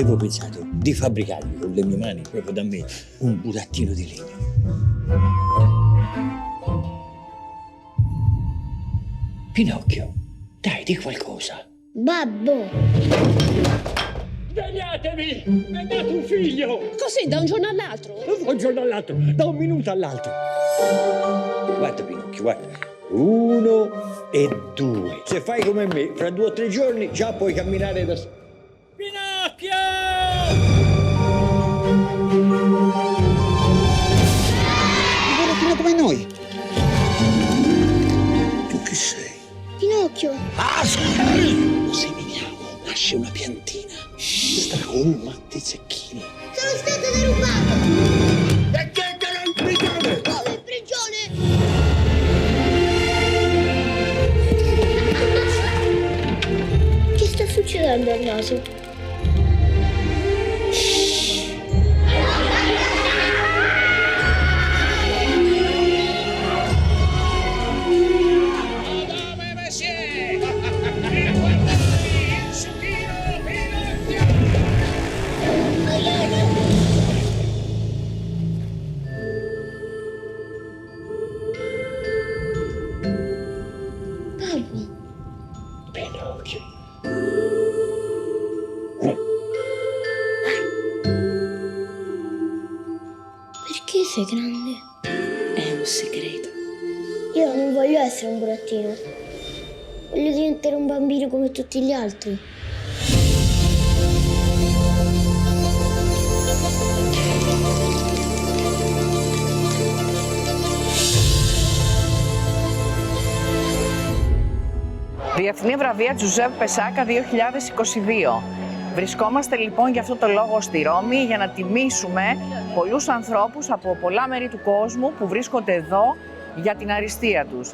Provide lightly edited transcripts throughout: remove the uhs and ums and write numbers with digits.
avevo pensato di fabbricarmi con le mie mani, proprio da me, un burattino di legno. Pinocchio, dai, di qualcosa. Babbo! Svegliatevi! È nato un figlio! Così, da un giorno all'altro? Da un giorno all'altro, da un minuto all'altro. Guarda Pinocchio, guarda. 1 e 2. Se fai come me, fra 2 o 3 giorni già puoi camminare da solo. Pinocchio! Buratino come noi. Tu chi sei? Pinocchio! Ah, sì! Lo seminiamo, nasce una piantina. Stracolma di zecchini. Sono stato derubato! E che era il prigione? Come il prigione? Che sta succedendo al naso? Pinocchio. Perché sei grande? È un segreto. Io non voglio essere un burattino. Voglio diventare un bambino come tutti gli altri. Διεθνή Βραβεία Τζουζέπ Πεσάκα 2022. Βρισκόμαστε λοιπόν για αυτό το λόγο στη Ρώμη για να τιμήσουμε πολλούς ανθρώπους από πολλά μέρη του κόσμου που βρίσκονται εδώ για την αριστεία τους.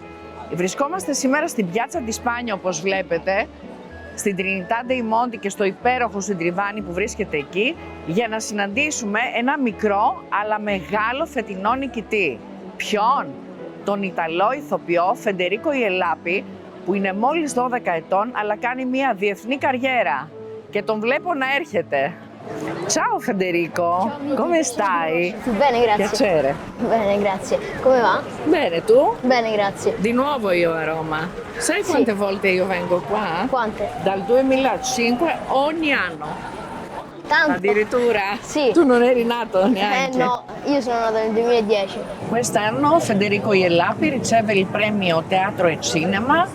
Βρισκόμαστε σήμερα στην Πιάτσα di Spagna, όπως βλέπετε, στην Trinità dei Monti και στο υπέροχο Συντριβάνι που βρίσκεται εκεί, για να συναντήσουμε ένα μικρό αλλά μεγάλο φετινό νικητή. Ποιον? Τον Ιταλό ηθοποιό Φεντερίκο Ιελάπη, που είναι μόλις 12 ετών, αλλά κάνει μια διεθνή καριέρα. Και τον βλέπω να έρχεται. Ciao Federico, come stai? Bene, grazie. Piacere. Bene, grazie. Come va? Bene, tu? Bene, grazie. Di nuovo io a Roma. Sai quante volte io vengo qua? Quante? Dal 2005 ogni anno. Tanto? Addirittura? Sì. Tu non eri nato neanche? No, io sono nato nel 2010. Quest'anno Federico Ielappi riceve il premio Teatro e Cinema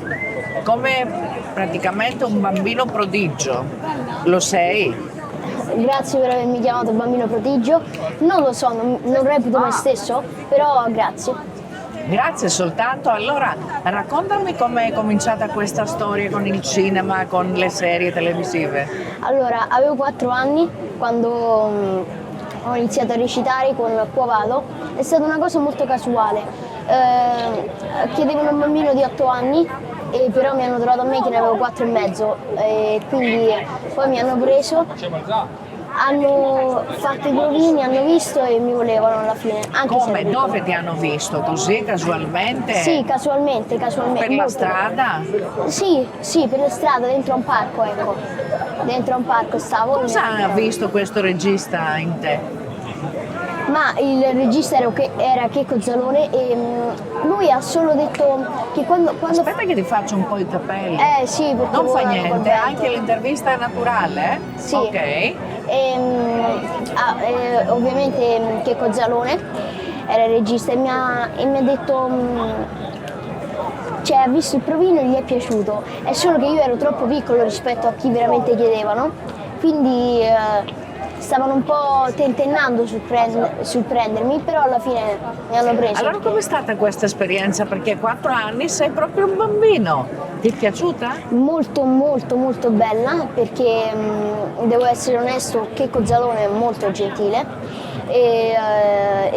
come praticamente un bambino prodigio. Lo sei? Grazie per avermi chiamato bambino prodigio. Non lo so, non reputo me stesso, però grazie. Grazie soltanto. Allora, raccontami come è cominciata questa storia con il cinema, con le serie televisive. Allora, avevo 4 anni quando ho iniziato a recitare con Qua Vado. È stata una cosa molto casuale. Chiedevano a un bambino di 8 anni, però mi hanno trovato a me che ne avevo 4 e mezzo. Quindi poi mi hanno preso, hanno fatto i provini, hanno visto e mi volevano alla fine. Anche Come? se Dove ti hanno visto? Così, casualmente? Sì, casualmente. Per la molto. strada? Sì, per la strada, dentro a un parco, ecco. Dentro a un parco stavo. Cosa ha visto questo regista in te? Ma il regista era Checco Zalone e lui ha solo detto che quando Aspetta che ti faccio un po' i capelli. sì, perché Non fa volano col niente, vento. anche l'intervista è naturale? Sì. Ok. Ovviamente Checco Zalone era il regista e mi ha detto cioè ha visto il provino e gli è piaciuto, è solo che io ero troppo piccolo rispetto a chi veramente chiedevano, quindi stavano un po' tentennando sul prendermi, però alla fine mi hanno preso. Allora com'è stata questa esperienza? Perché a 4 anni sei proprio un bambino. Ti è piaciuta? Molto molto molto bella, perché devo essere onesto, Checco Zalone è molto gentile e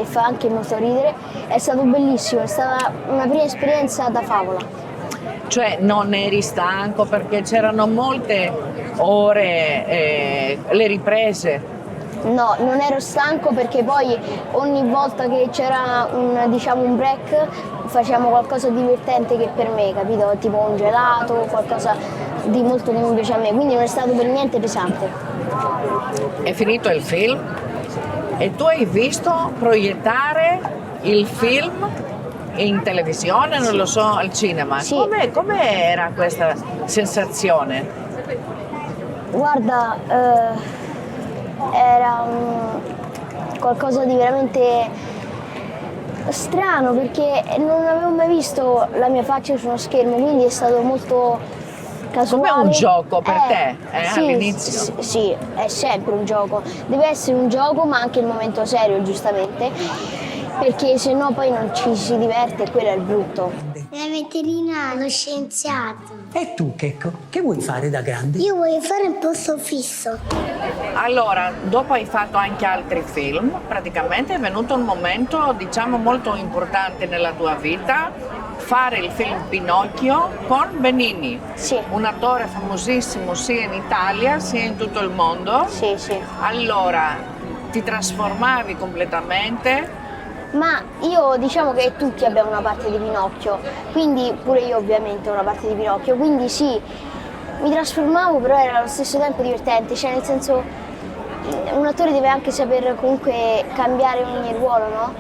fa anche molto ridere. È stato bellissimo, è stata una prima esperienza da favola. Cioè non eri stanco perché c'erano molte ore, le riprese. No, non ero stanco perché poi ogni volta che c'era un break facevamo qualcosa di divertente che per me, capito? Tipo un gelato, qualcosa di molto che mi piace a me, quindi non è stato per niente pesante. è finito il film e tu hai visto proiettare il film in televisione, non lo so, al cinema. Sì. Come era questa sensazione? Guarda, era qualcosa di veramente strano perché non avevo mai visto la mia faccia su uno schermo, quindi è stato molto casuale. Come un gioco per te, sì, all'inizio? Sì, è sempre un gioco. Deve essere un gioco, ma anche il momento serio, giustamente, perché se no poi non ci si diverte e quello è il brutto. La veterinaria, lo scienziato. E tu, Checco, che vuoi fare da grande? Io voglio fare il posto fisso. Allora, dopo hai fatto anche altri film, praticamente è venuto un momento, diciamo, molto importante nella tua vita, fare il film Pinocchio con Benigni, Sì. un attore famosissimo sia in Italia sia in tutto il mondo. Sì, sì. Allora, ti trasformavi completamente. Ma io diciamo che tutti abbiamo una parte di Pinocchio, quindi pure io ovviamente ho una parte di Pinocchio, quindi sì, mi trasformavo, però era allo stesso tempo divertente, cioè nel senso un attore deve anche saper comunque cambiare ogni ruolo, no?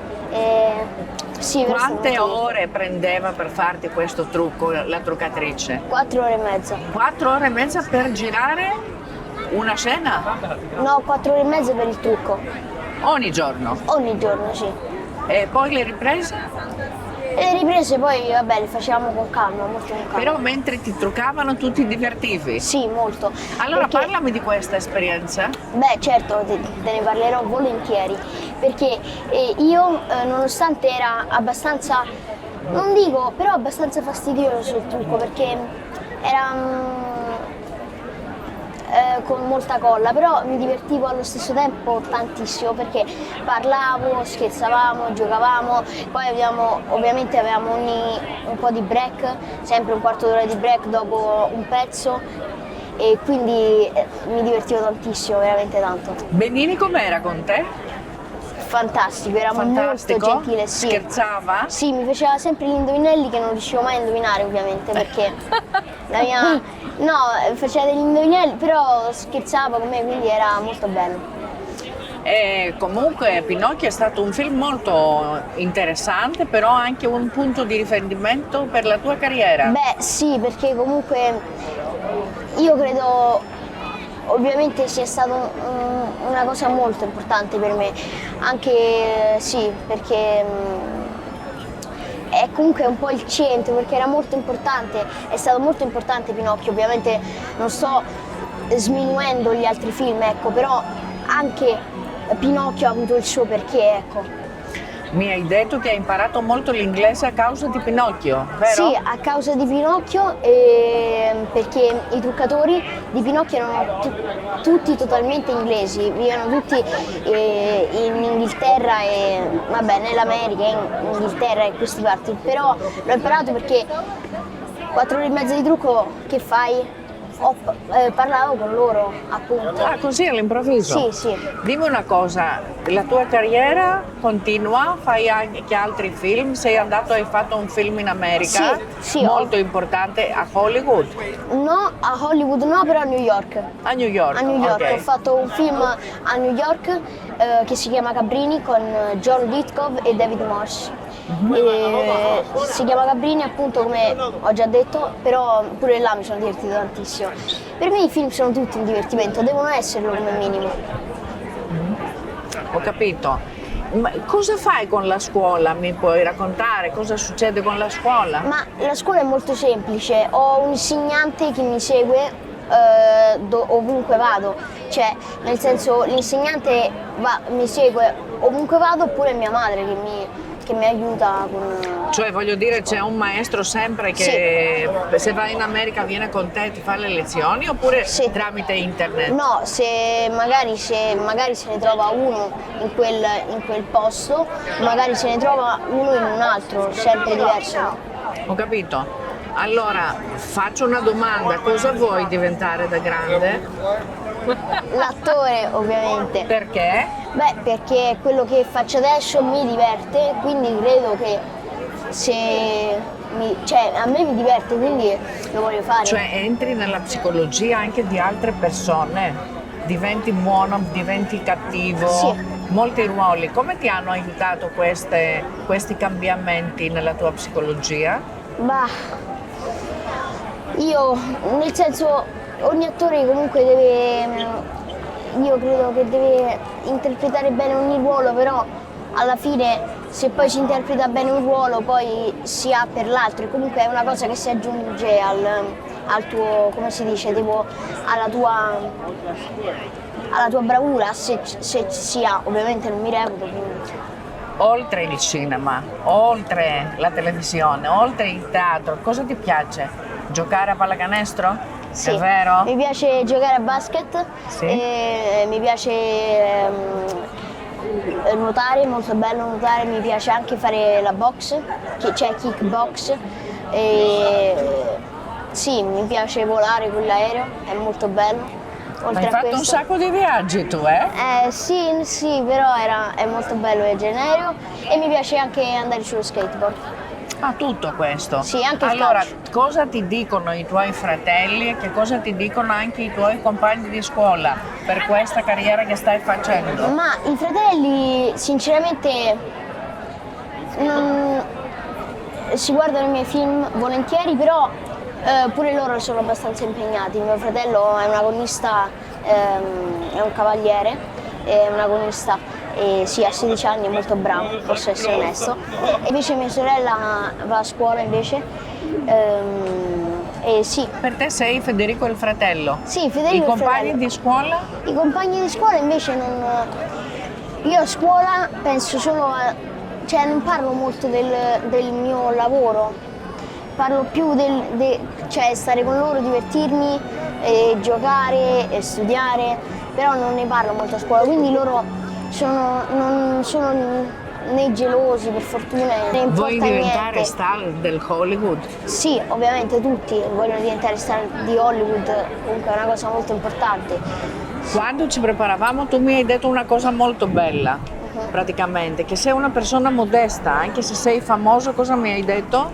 Sì, però Quante sono molto- ore prendeva per farti questo trucco la truccatrice? 4 ore e mezza. 4 ore e mezza per girare una scena? No, 4 ore e mezza per il trucco, Ogni giorno. ogni giorno, sì. E poi le riprese? E le riprese poi, vabbè, le facevamo con calma, molto con calma. Però mentre ti truccavano tu ti divertivi? Sì, molto. Allora Perché- parlami di questa esperienza. Beh, certo, te ne parlerò volentieri, perché io, nonostante era abbastanza, non dico, però abbastanza fastidioso il trucco, perché era con molta colla, però mi divertivo allo stesso tempo tantissimo, perché parlavo, scherzavamo, giocavamo, poi ovviamente avevamo un po' di break, sempre un quarto d'ora di break dopo un pezzo, e quindi mi divertivo tantissimo, veramente tanto. Benini com'era con te? Fantastico, era Fantastico? molto gentile, sì. Scherzava? Sì, mi faceva sempre gli indovinelli che non riuscivo mai a indovinare, ovviamente, perché la mia... No, faceva degli indovinelli, però scherzava con me, quindi era molto bello. E comunque Pinocchio è stato un film molto interessante, però anche un punto di riferimento per la tua carriera. Beh, sì, perché comunque io credo ovviamente sia stata una cosa molto importante per me, anche sì, perché è comunque un po' il centro, perché era molto importante, è stato molto importante Pinocchio, ovviamente non sto sminuendo gli altri film, ecco, però anche Pinocchio ha avuto il suo perché, ecco. Mi hai detto che hai imparato molto l'inglese a causa di Pinocchio, vero? Sì, a causa di Pinocchio, perché i truccatori di Pinocchio erano tutti totalmente inglesi, vivevano tutti in Inghilterra e vabbè, nell'America, in Inghilterra e queste parti, però l'ho imparato perché 4 ore e mezza di trucco che fai? Parlavo con loro, appunto. Ah, così all'improvviso? Sì, sì. Dimmi una cosa, la tua carriera continua? Fai anche altri film? Sei andato e hai fatto un film in America? Sì, sì, molto importante a Hollywood? No, a Hollywood no, però a New York. A New York? A New York, ok. ho fatto un film a New York che si chiama Cabrini con John Lithgow e David Morse. E si chiama Cabrini appunto come ho già detto, però pure là mi sono divertito tantissimo. Per me i film sono tutti un divertimento, devono esserlo come minimo. Ho capito. Ma cosa fai con la scuola? Mi puoi raccontare cosa succede con la scuola? Ma la scuola è molto semplice, ho un insegnante che mi segue ovunque vado, cioè nel senso l'insegnante mi segue ovunque vado, oppure mia madre che mi aiuta con... Cioè voglio dire c'è un maestro sempre che se vai in America viene con te e ti fa le lezioni oppure Sì. tramite internet? No, se magari se ne trova uno in quel posto, magari se ne trova uno in un altro, sempre diverso, no? Ho capito. Allora faccio una domanda, cosa vuoi diventare da grande? L'attore ovviamente. Perché? Beh, perché quello che faccio adesso mi diverte, quindi credo che a me mi diverte, quindi lo voglio fare. Cioè entri nella psicologia anche di altre persone? diventi buono, diventi cattivo, Sì. molti ruoli. Come ti hanno aiutato questi cambiamenti nella tua psicologia? Bah, io, nel senso, ogni attore comunque io credo che deve interpretare bene ogni ruolo, però alla fine se poi si interpreta bene un ruolo poi si ha per l'altro e comunque è una cosa che si aggiunge al tuo, come si dice, tipo alla tua bravura, se si ha, ovviamente non mi reputo, quindi. Oltre il cinema, oltre la televisione, oltre il teatro, cosa ti piace? Giocare a pallacanestro? Sì, È vero? mi piace giocare a basket, Sì. e mi piace nuotare, molto bello nuotare, mi piace anche fare la box, cioè kickbox. E, sì, mi piace volare con l'aereo, è molto bello. Ma Oltre hai a fatto un questo, sacco di viaggi tu, eh? sì, però è molto bello viaggiare in aereo e mi piace anche andare sullo skateboard. Ah, tutto questo. Sì, anche il allora, calcio. cosa ti dicono i tuoi fratelli e che cosa ti dicono anche i tuoi compagni di scuola per questa carriera che stai facendo? Ma i fratelli, sinceramente, non si guardano i miei film volentieri, però pure loro sono abbastanza impegnati. Mio fratello è un agonista, è un cavaliere, è un agonista e sì, ha 16 anni, è molto bravo, posso essere onesto. E invece mia sorella va a scuola invece. E sì, Per te sei Federico il fratello? sì, Federico I è il compagni fratello. di scuola? I compagni di scuola invece non. Io a scuola penso solo a. Cioè non parlo molto del mio lavoro, parlo più cioè stare con loro, divertirmi, e giocare e studiare, però non ne parlo molto a scuola, quindi loro non sono né gelosi per fortuna, ne importa Vuoi diventare niente. star del Hollywood? Sì, ovviamente tutti vogliono diventare star di Hollywood, comunque è una cosa molto importante. Quando ci preparavamo tu mi hai detto una cosa molto bella, praticamente, che sei una persona modesta, anche se sei famoso, cosa mi hai detto?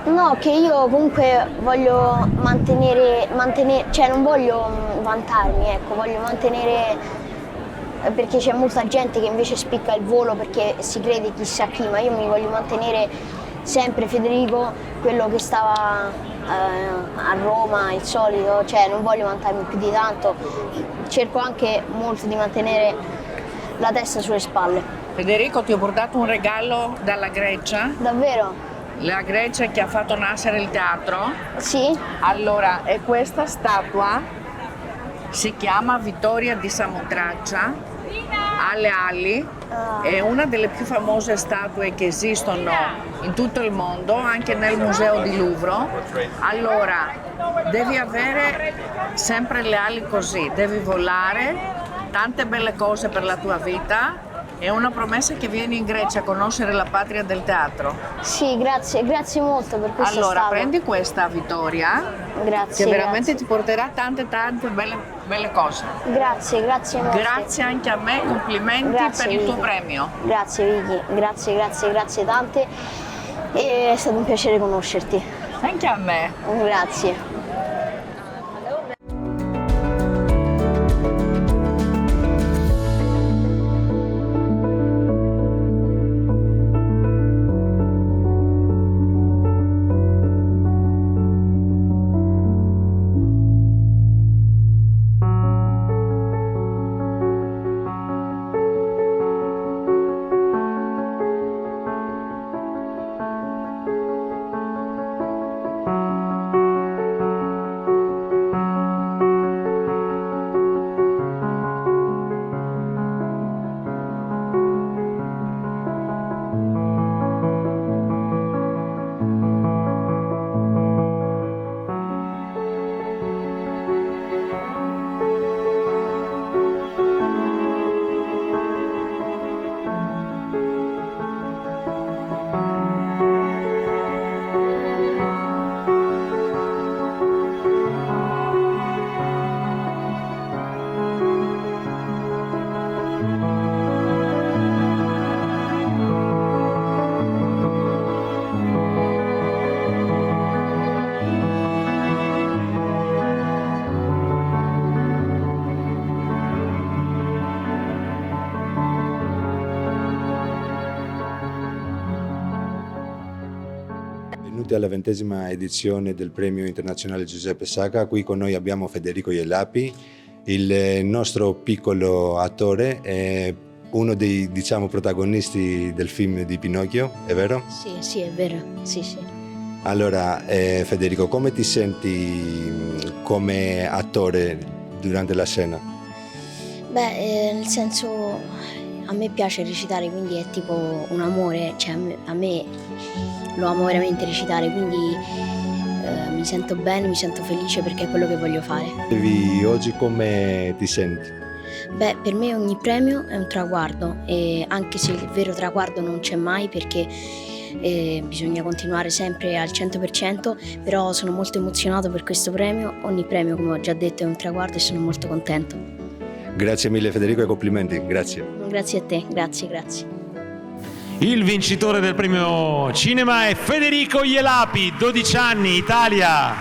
No, che io comunque voglio mantenere, cioè non voglio vantarmi, ecco, voglio mantenere, perché c'è molta gente che invece spicca il volo perché si crede chissà chi, ma io mi voglio mantenere sempre Federico, quello che stava a Roma, il solito, cioè non voglio vantarmi più di tanto, cerco anche molto di mantenere la testa sulle spalle. Federico, ti ho portato un regalo dalla Grecia, Davvero? la Grecia che ha fatto nascere il teatro. Sì? Allora, e questa statua si chiama Vittoria di Samotracia, ha le ali, è una delle più famose statue che esistono in tutto il mondo, anche nel museo di Louvre. Allora, devi avere sempre le ali così, devi volare, tante belle cose per la tua vita. È una promessa che vieni in Grecia a conoscere la patria del teatro. Sì, grazie molto per questa Allora, statua. prendi questa Vittoria, Grazie. che veramente grazie. ti porterà tante belle cose. Grazie molte. Grazie anche a me, complimenti Grazie, per il tuo Vicky. premio. Grazie Vicky, grazie tante. E è stato un piacere conoscerti. Anche a me. Grazie. benvenuti alla 20ª edizione del Premio Internazionale Giuseppe Sacca. Qui con noi abbiamo Federico Ielapi, il nostro piccolo attore, è uno dei, diciamo, protagonisti del film di Pinocchio, è vero? Sì, è vero, sì. Allora, Federico, come ti senti come attore durante la scena? Beh, nel senso, a me piace recitare, quindi è tipo un amore, cioè a me lo amo veramente recitare, quindi mi sento bene, mi sento felice perché è quello che voglio fare. Oggi come ti senti? Beh, per me ogni premio è un traguardo, e anche se il vero traguardo non c'è mai perché bisogna continuare sempre al 100%, però sono molto emozionato per questo premio. Ogni premio, come ho già detto, è un traguardo e sono molto contento. Grazie mille Federico e complimenti, grazie. Grazie a te, grazie. Il vincitore del premio cinema è Federico Ielapi, 12 anni, Italia.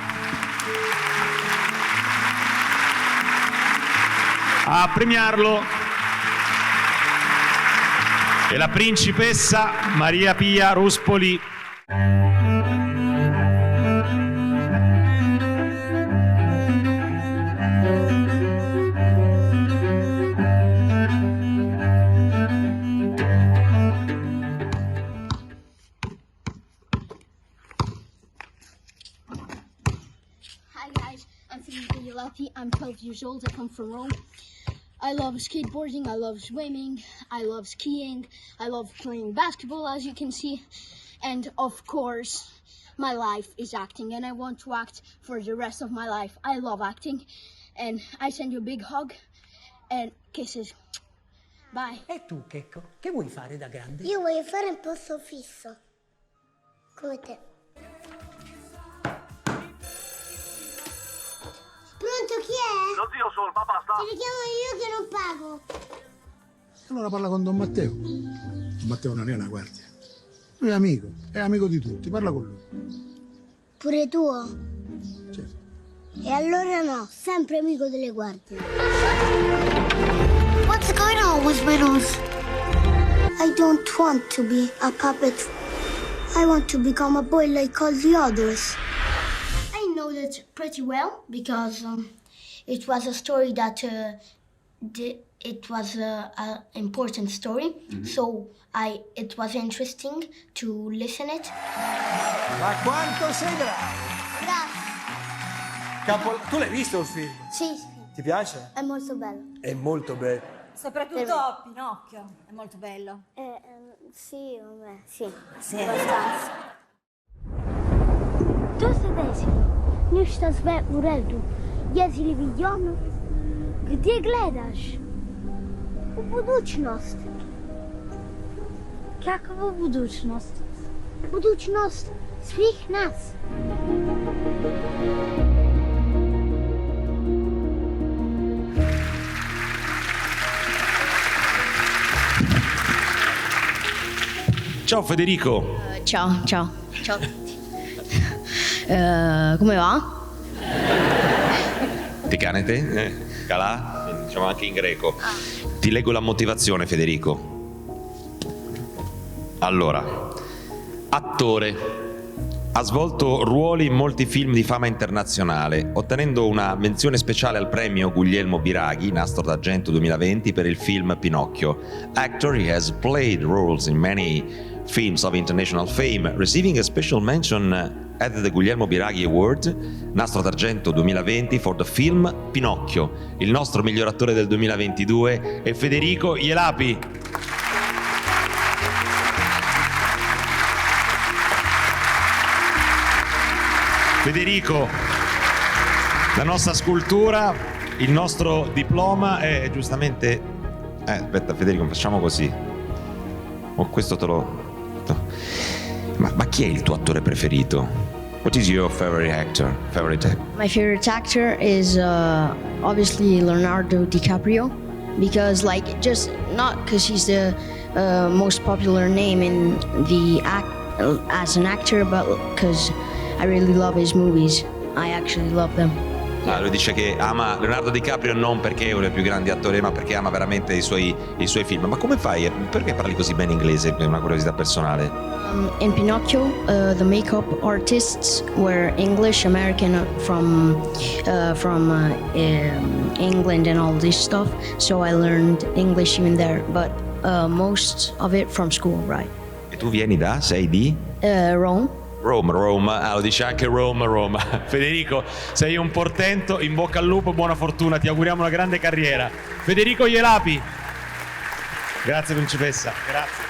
A premiarlo è la principessa Maria Pia Ruspoli. Hi guys, I'm Federico Ielapi. I'm 12 years old. I come from Rome. I love skateboarding, I love swimming, I love skiing, I love playing basketball, as you can see, and of course, my life is acting, and I want to act for the rest of my life. I love acting, and I send you a big hug, and kisses. Bye. E tu, Checco, che vuoi fare da grande? Io voglio fare un posto fisso, come te. Pronto, chi è? Lo zio Sol, papà sta. Ti richiamo io che non pago. Allora parla con Don Matteo. Don Matteo non è una guardia. Lui è amico di tutti, parla con lui. Pure tuo? Certo. E allora no, sempre amico delle guardie. What's going on with my nose? I don't want to be a puppet. I want to become a boy like all the others. I know that pretty well because it was a story that it was an important story, so it was interesting to listen it. Ma quanto sei bravo! Grazie. Tu l'hai visto il film? Sì, Ti piace? è molto bello. È molto bello. Soprattutto Pinocchio, è molto bello. Sì, vabbè, sì, abbastanza. Dosta desilo, ništa sve u redu. Jezi li vidiono? Gdje gledaš? U budućnost. Kakvu budućnost? Budućnost svih nas. Ciao Federico. Ciao a tutti. Come va? Ti canete? Calà? Diciamo anche in greco. Ti leggo la motivazione, Federico. Allora, attore. Ha svolto ruoli in molti film di fama internazionale, ottenendo una menzione speciale al premio Guglielmo Biraghi, Nastro d'Argento 2020, per il film Pinocchio. Actor, he has played roles in many films of international fame, receiving a special mention at the Guglielmo Biraghi Award, Nastro d'Argento 2020, for the film Pinocchio. Il nostro miglior attore del 2022 è Federico Ielapi. Federico, la nostra scultura, il nostro diploma è giustamente... aspetta Federico, facciamo così. Questo te lo... Ma chi è il tuo attore preferito? What is your favorite actor? My favorite actor is obviously Leonardo DiCaprio, because just not because he's the most popular name in the as an actor, but because I really love his movies. I actually love them. Lui dice che ama Leonardo DiCaprio non perché è uno dei più grandi attori, ma perché ama veramente i suoi film. Ma come fai? Perché parli così bene inglese? È una curiosità personale. In Pinocchio, the makeup artists were English, American from England and all this stuff. So I learned English even there, but most of it from school, right? E tu vieni da? Sei di? Rome. Roma, lo dice anche Roma. Federico, sei un portento, in bocca al lupo, buona fortuna, ti auguriamo una grande carriera. Federico Ielapi. Grazie principessa. Grazie.